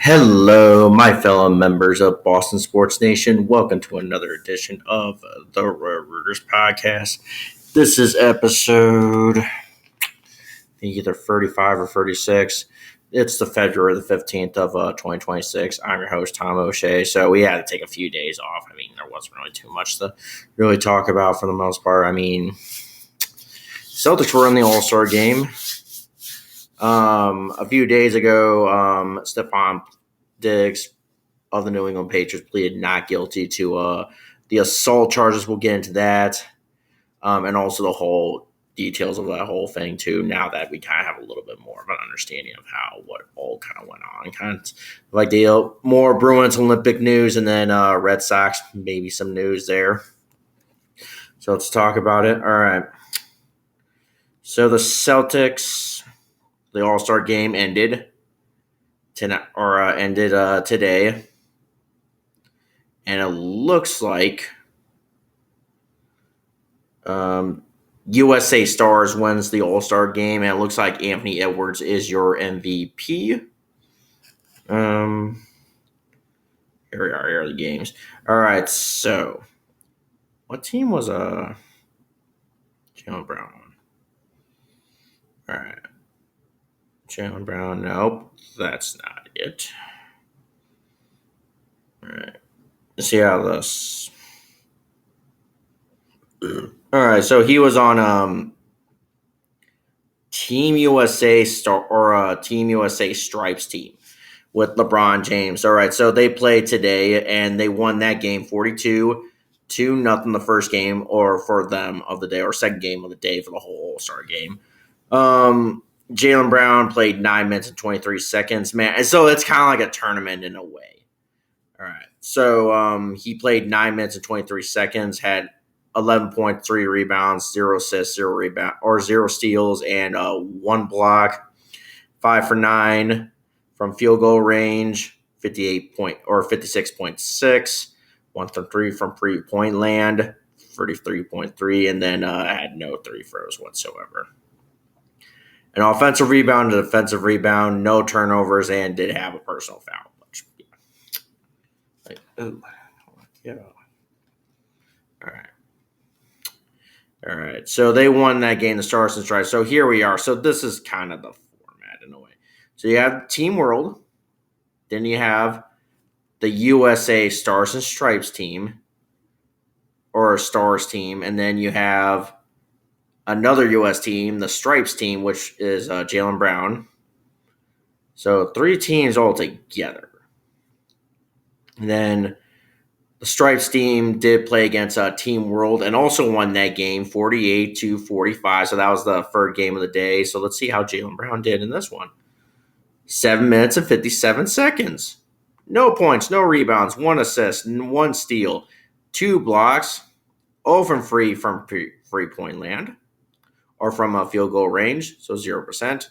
Hello, my fellow members of Boston Sports Nation. Welcome to another edition of the Rooters Podcast. This is episode either 35 or 36. It's the February the 15th of 2026. I'm your host, Tom O'Shea. So we had to take a few days off. I mean, there wasn't really too much to really talk about for the most part. I mean, Celtics were in the All-Star game. A few days ago, Stefon Diggs of the New England Patriots pleaded not guilty to the assault charges. We'll get into that, and also the whole details of that whole thing too. Now that we kind of have a little bit more of an understanding of what all kind of went on, kind of like the more Bruins Olympic news, and then Red Sox maybe some news there. So let's talk about it. All right. So the Celtics, the All-Star game ended tonight, or ended today, and it looks like USA Stars wins the All-Star game, and it looks like Anthony Edwards is your MVP. Here we are. Here are the games. All right. So, what team was Jaylen Brown on? All right. Jaylen Brown. Nope, that's not it. All right. Let's see how this. All right. So he was on Team USA Team USA Stripes team with LeBron James. All right, so they played today and they won that game 42-0 the first game, or for them of the day, or second game of the day for the whole All-Star game. Jaylen Brown played 9 minutes and 23 seconds, man. And so it's kind of like a tournament in a way. All right, so he played 9 minutes and 23 seconds, had 11.3 rebounds, 0 assists, 0 steals, and 1 block. 5 for 9 from field goal range, 56.6. 1 from 3 from 3-point land, 33.3, and then had no 3 throws whatsoever. An offensive rebound, a defensive rebound, no turnovers, and did have a personal foul. All right. So they won that game, the Stars and Stripes. So here we are. So this is kind of the format in a way. So you have Team World. Then you have the USA Stars and Stripes team, or Stars team. And then you have another US team, the Stripes team, which is Jaylen Brown. So 3 teams all together. And then the Stripes team did play against Team World and also won that game 48-45. So that was the third game of the day. So let's see how Jaylen Brown did in this one. 7 minutes and 57 seconds. No points, no rebounds, 1 assist, 1 steal, 2 blocks, 0 from 3-point land, or from a field goal range, so 0%.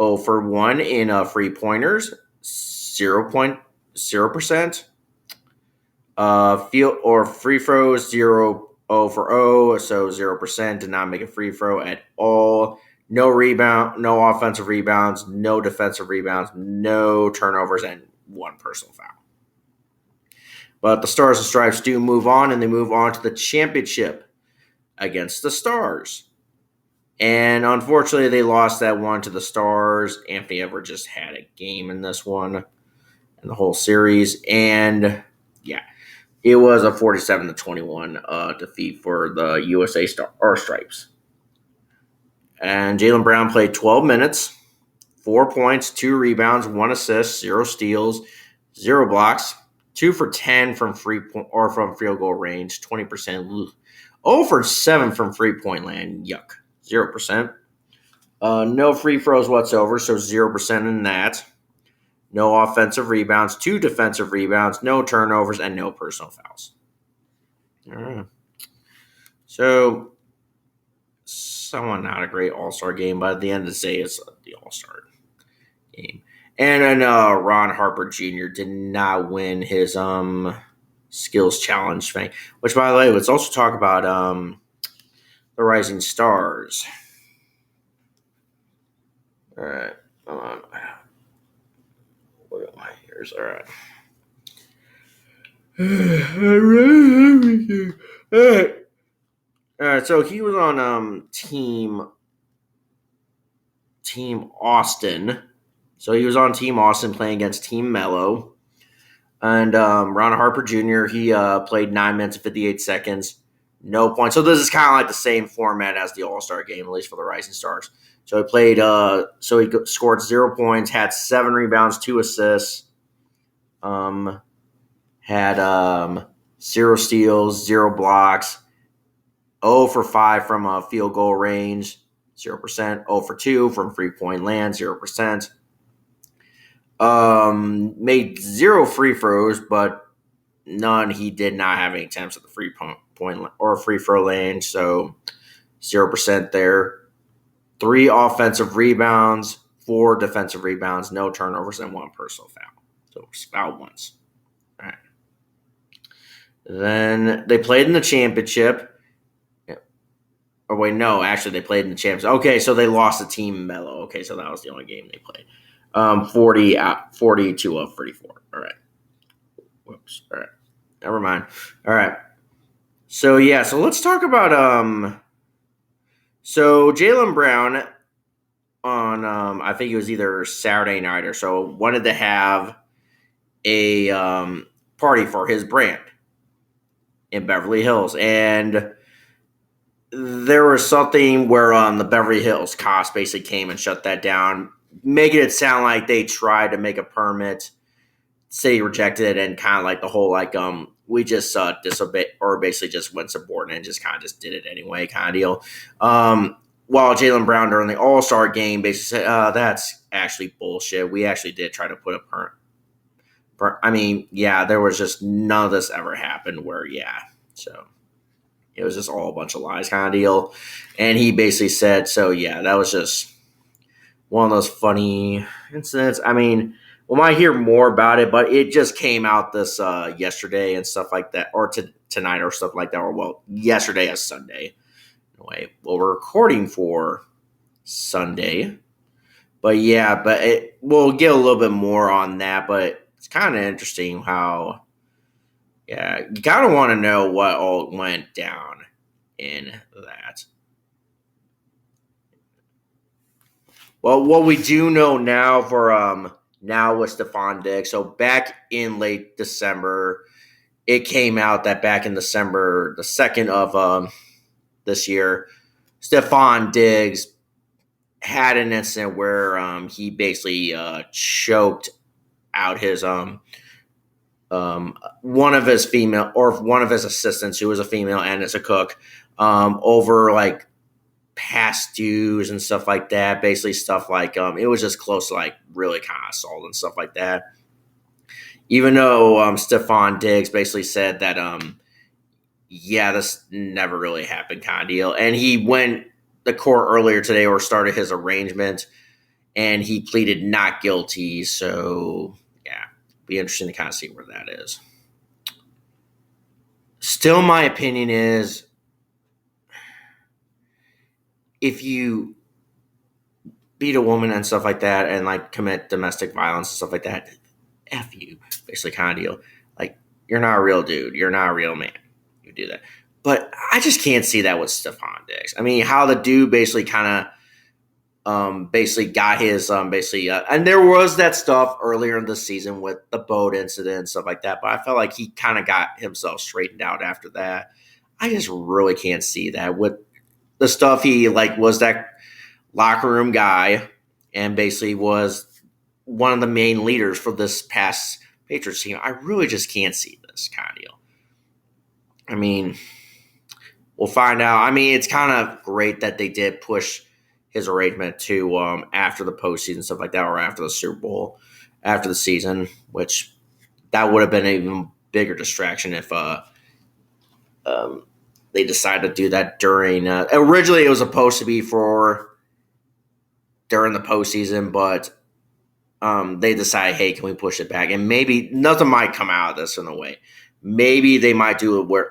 0 for 1 in free pointers, 0.0%. Field or free throws, 0 for 0, so 0%. Did not make a free throw at all. No rebound, no offensive rebounds, no defensive rebounds, no turnovers, and 1 personal foul. But the Stars and Stripes do move on, and they move on to the championship against the Stars. And unfortunately, they lost that one to the Stars. Anthony Edwards just had a game in this one, in the whole series. And, yeah, it was a 47-21 defeat for the USA Stripes. And Jaylen Brown played 12 minutes, 4 points, 2 rebounds, 1 assist, 0 steals, 0 blocks, 2 for 10 from from field goal range, 20%. 0 for 7 from 3-point land, yuck, 0%. No free throws whatsoever, so 0% in that. No offensive rebounds, 2 defensive rebounds, no turnovers, and no personal fouls. All right. So, somewhat not a great All-Star game, but at the end of the day, it's the All-Star game. And then Ron Harper Jr. did not win his skills challenge thing. Which, by the way, let's also talk about the Rising Stars. All right. my ears. All right. All right. So he was on Team Austin. So he was on Team Austin playing against Team Mello. And Ron Harper Jr., he played 9 minutes and 58 seconds. No points. So this is kind of like the same format as the All-Star game, at least for the Rising Stars. So he played, scored 0 points, had 7 rebounds, 2 assists, had 0 steals, 0 blocks, 0 for 5 from field goal range, 0%, 0 for 2 from free-point land, 0%. Made 0 free throws, but none. He did not have any attempts at the free point or free throw lane, so 0% there. 3 offensive rebounds, 4 defensive rebounds, no turnovers, and 1 personal foul. So fouled once. All right. Then they played in the championship. Oh wait, no, actually they played in the championship. Okay, so they lost to Team Mello. Okay, so that was the only game they played. 42 of 34. All right. Whoops. All right. Never mind. All right. So yeah, so let's talk about so Jaylen Brown on I think it was either Saturday night or so wanted to have a party for his brand in Beverly Hills, and there was something where the Beverly Hills cops basically came and shut that down, making it sound like they tried to make a permit. City rejected it, and kind of like the whole we just disobeyed or basically just went subordinate and just kind of just did it anyway kind of deal. While Jaylen Brown during the All-Star game basically said, that's actually bullshit. We actually did try to put a permit. I mean, yeah, there was just none of this ever happened where, yeah. So it was just all a bunch of lies kind of deal. And he basically said, so yeah, that was just one of those funny incidents. I mean, we might hear more about it, but it just came out this yesterday and stuff like that, or tonight or stuff like that, or well, yesterday as Sunday. Anyway, well, we're recording for Sunday, but yeah, we'll get a little bit more on that. But it's kind of interesting how, yeah, you kind of want to know what all went down in that. Well, what we do know now for now with Stefon Diggs. So back in late December, it came out that back in December the 2nd of this year, Stefon Diggs had an incident where he basically choked out his one of his female or one of his assistants who was a female and is a cook over like past dues and stuff like that. Basically stuff like it was just close to like really kind of assault and stuff like that. Even though Stefon Diggs basically said that yeah, this never really happened kind of deal. And he went the court earlier today or started his arraignment and he pleaded not guilty. So yeah, be interesting to kind of see where that is. Still, my opinion is if you beat a woman and stuff like that and like commit domestic violence and stuff like that, F you, basically kind of deal. Like, you're not a real dude. You're not a real man. You do that. But I just can't see that with Stefon Diggs. I mean, how the dude basically kind of basically got his and there was that stuff earlier in the season with the boat incident and stuff like that, but I felt like he kind of got himself straightened out after that. I just really can't see that with the stuff he like was that locker room guy and basically was one of the main leaders for this past Patriots team. I really just can't see this kind of deal. I mean, we'll find out. I mean, it's kind of great that they did push his arrangement to after the postseason stuff like that, or after the Super Bowl, after the season, which that would have been an even bigger distraction if they decided to do that during. Originally, it was supposed to be for during the postseason, but they decided, hey, can we push it back? And maybe nothing might come out of this in a way. Maybe they might do a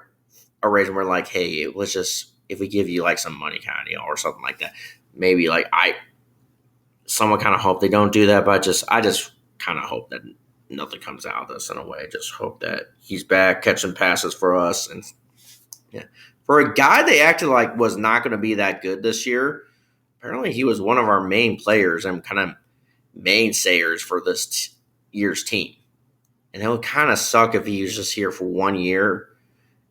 arrangement where, like, hey, let's just if we give you like some money kind of deal or something like that. Maybe like someone kind of hope they don't do that, but I just kind of hope that nothing comes out of this in a way. Just hope that he's back catching passes for us. And yeah, for a guy they acted like was not going to be that good this year, apparently he was one of our main players and kind of mainstayers for this year's team. And it would kind of suck if he was just here for 1 year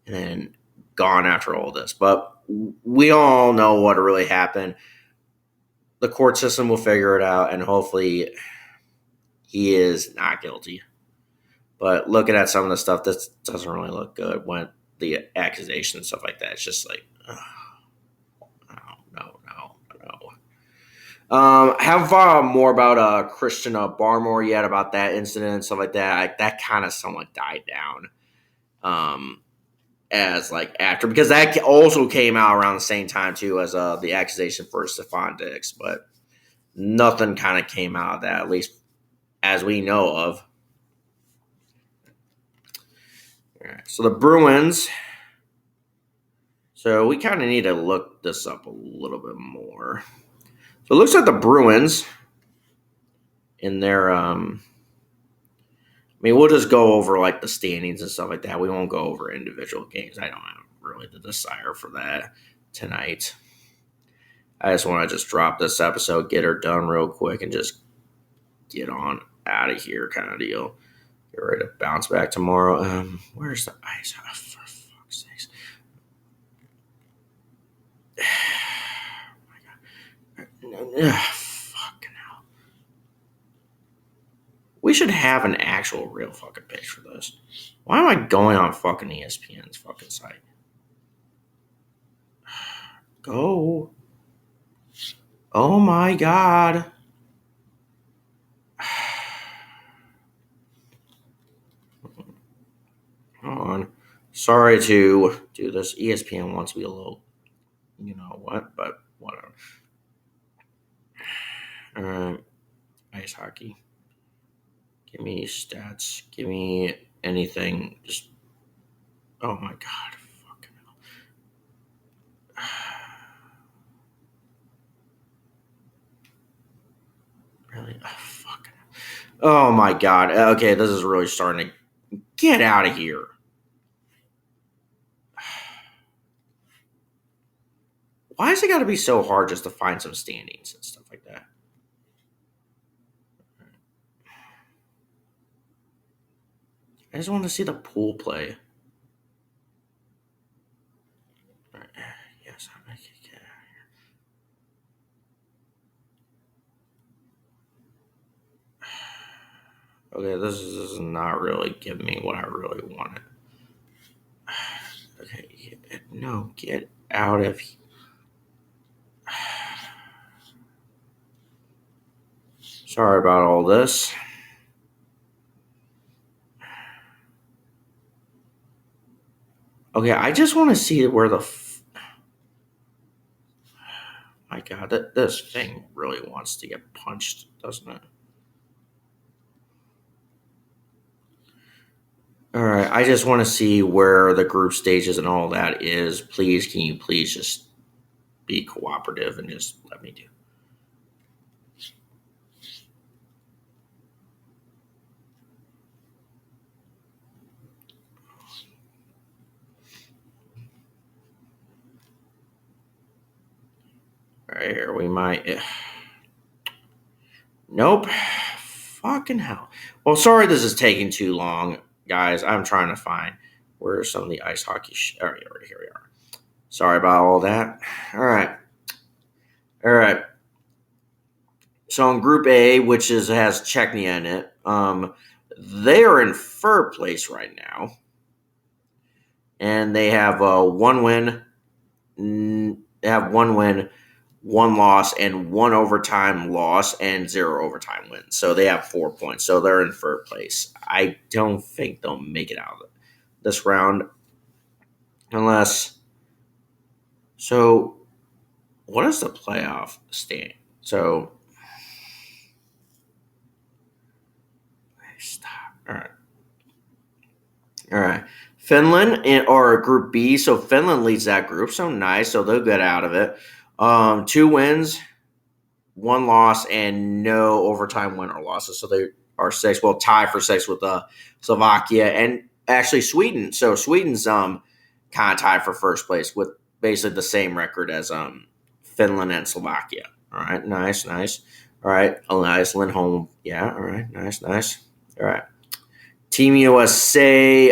and then gone after all this. But we all know what really happened. The court system will figure it out, and hopefully he is not guilty. But looking at some of the stuff, this doesn't really look good when the accusations and stuff like that. It's just like, no. Have more about Christian Barmore yet about that incident and stuff like that. That kind of somewhat died down as like after, because that also came out around the same time too as the accusation for Stefon Diggs, but nothing kind of came out of that, at least as we know of. All right, so the Bruins. So we kind of need to look this up a little bit more. So it looks like the Bruins in their we'll just go over like the standings and stuff like that. We won't go over individual games. I don't have really the desire for that tonight. I just want to just drop this episode, get her done real quick, and just get on out of here kind of deal. Get ready to bounce back tomorrow. Where's the ice? Oh, for fuck's sakes. Fucking hell. We should have an actual real fucking page for this. Why am I going on fucking ESPN's fucking site? Go. Oh my god. Hold on. Sorry to do this. ESPN wants me a little, you know what, but whatever. Ice hockey. Give me stats. Give me anything. Just, oh my god. Fucking hell. Really? Oh, fucking hell. Oh my god. Okay, this is really starting to get out of here. Why has it got to be so hard just to find some standings and stuff like that? I just want to see the pool play. Right. Yes, I'm going to get out of here. Okay, this is not really giving me what I really wanted. Okay, no, get out of here. Sorry about all this. Okay, I just want to see where the... My god, this thing really wants to get punched, doesn't it? All right, I just want to see where the group stages and all that is. Please, can you please just be cooperative and just let me do? Right here, we might. Nope. Fucking hell. Well, sorry this is taking too long, guys. I'm trying to find where some of the ice hockey. All right, here we are. Sorry about all that. All right. So in Group A, which has Czechia in it, they are in third place right now, and they have one win. They have one win, one loss, and one overtime loss, and 0 overtime wins. So they have 4 points. So they're in third place. I don't think they'll make it out of this round unless. So, what is the playoff stand? So, stop. All right. Finland or Group B. So Finland leads that group. So nice. So they'll get out of it. 2 wins, 1 loss, and no overtime win or losses. So they are sixth. Well, tie for sixth with Slovakia and actually Sweden. So Sweden's kind of tied for first place with basically the same record as Finland and Slovakia. All right, nice. All right, Elias Lindholm. Yeah, all right, nice. All right. Team USA,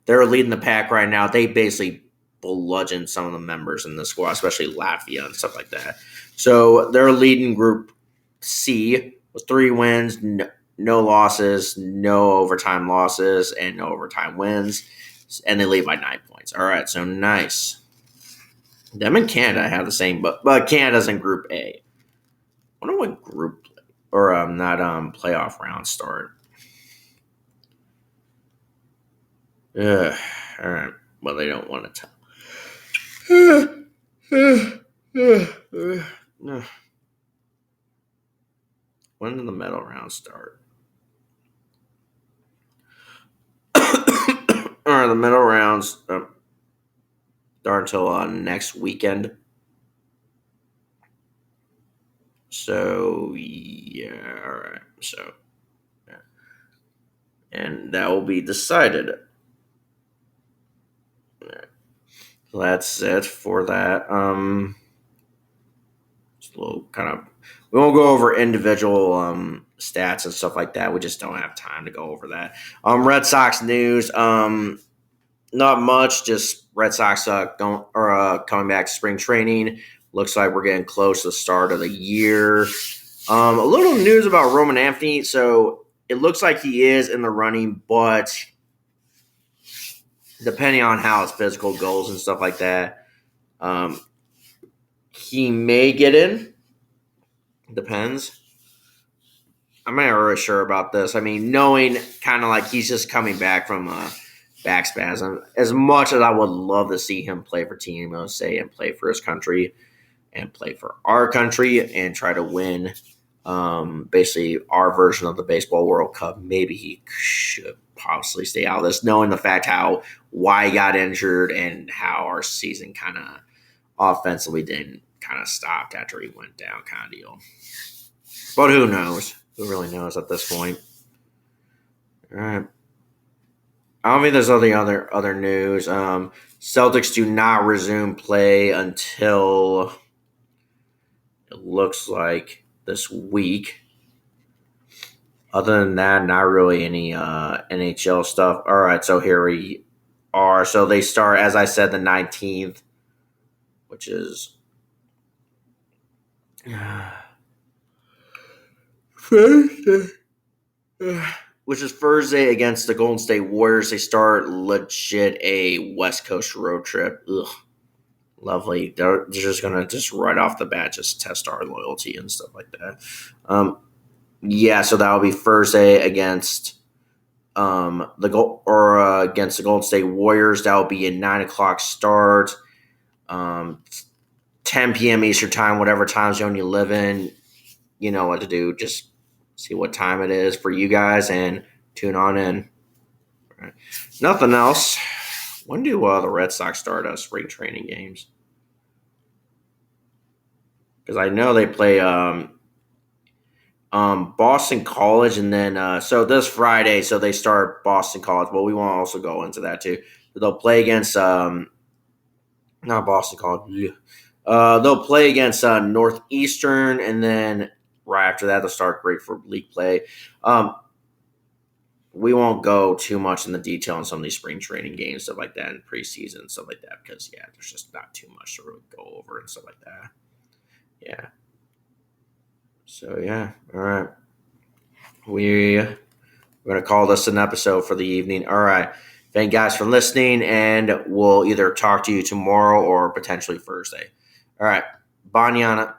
they're leading the pack right now. They basically bludgeoned some of the members in the squad, especially Latvia and stuff like that. So they're leading Group C with 3 wins, no losses, no overtime losses, and no overtime wins. And they lead by 9 points. All right, so nice. Them and Canada have the same, but Canada's in Group A. I wonder what group or not playoff round start. All right. Well, they don't want to tell. When did the medal round start? All right, the medal rounds start until next weekend. So yeah, all right. So yeah. And that will be decided. So that's it for that. Just a little kind of. We won't go over individual stats and stuff like that. We just don't have time to go over that. Red Sox news. Not much. Just Red Sox coming back to spring training. Looks like we're getting close to the start of the year. A little news about Roman Anthony. So it looks like he is in the running, but depending on how his physical goes and stuff like that, he may get in. Depends. I'm not really sure about this. I mean, knowing kind of like he's just coming back from back spasm, as much as I would love to see him play for Team USA and play for his country and play for our country and try to win basically our version of the Baseball World Cup, maybe he should possibly stay out of this, knowing the fact why he got injured and how our season kind of offensively didn't kind of stopped after he went down kind of deal. But who knows? Who really knows at this point? All right. I don't think there's other news. Celtics do not resume play until it looks like this week. Other than that, not really any NHL stuff. All right, so here we are. So they start, as I said, the 19th, which is Thursday against the Golden State Warriors. They start legit a West Coast road trip. Ugh, lovely. They're just gonna just right off the bat just test our loyalty and stuff like that. Yeah, so that'll be Thursday against against the Golden State Warriors. That'll be a 9:00 start. 10 p.m. Eastern time, whatever time zone you live in, you know what to do. Just see what time it is for you guys and tune on in. All right. Nothing else. When do the Red Sox start spring training games? Because I know they play Boston College, and then so this Friday, so they start Boston College. Well, we won't also go into that too. But they'll play against not Boston College. They'll play against Northeastern, and then right after that, they'll start Grapefruit League play. We won't go too much in the detail on some of these spring training games, stuff like that, and preseason and stuff like that, because there's just not too much to really go over and stuff like that. Yeah. So all right. We're gonna call this an episode for the evening. All right. Thank you guys for listening, and we'll either talk to you tomorrow or potentially Thursday. All right. Banyana.